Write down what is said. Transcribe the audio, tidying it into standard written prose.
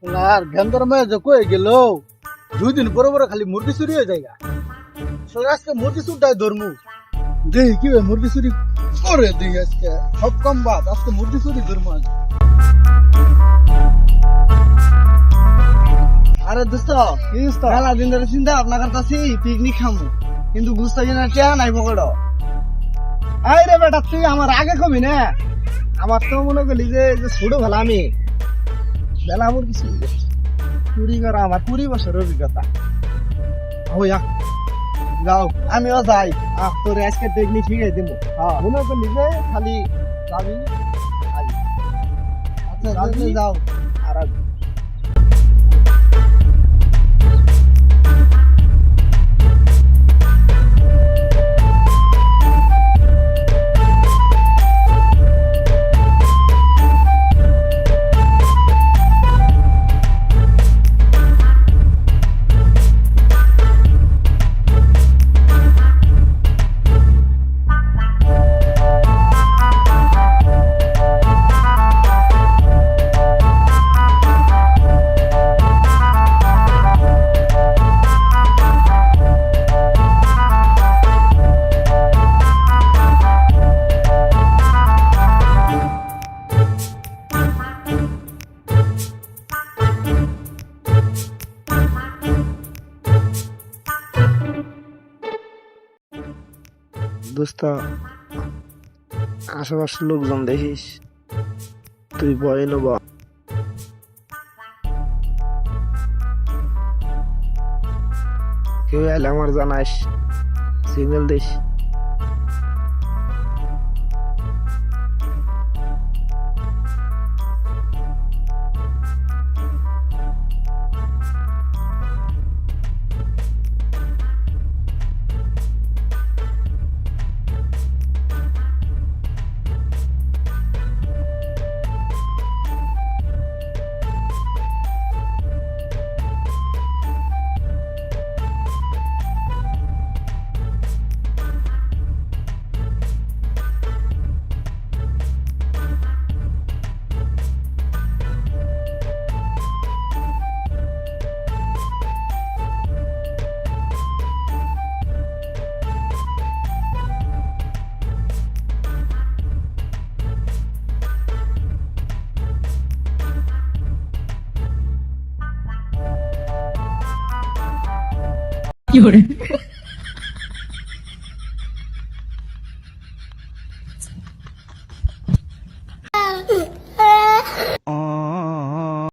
আর গেন্দার মাঝে যে কয়ে গেল 2 দিন পরে পরে খালি মুরগি চুরি হয়ে যায় আজকে মুরগি চুরটাই ধরমু দেখি কি মুরগি চুরি করে দেখি আজকে সব কম বাদ আজকে মুরগি চুরি ধরমু আজ আরে দোস্ত মেলা দিন ধরে চিন্তা ভাবনা করতেছি পিকনিক খামু কিন্তু বুঝতে কিনা টিয়া নাই পকেট আই রে বেটা তুই আমার আগে কবি না আমার তো মনে করলি যে ছোট ভালো আমি বেলা আমার কিছু চুরি করা আমার 20 বছর অভিজ্ঞতা হইয়া যাও আমিও যাই তোর আজকে টেকনিক শিখাই দিব মনে করলি যে খালি যাবি আচ্ছা যাও আর দোস্ত আশেপাশের লোকজন দেখিস তুই ভয় নেব কেউ এলে আমার জানাইস সিগন্যাল দিস কি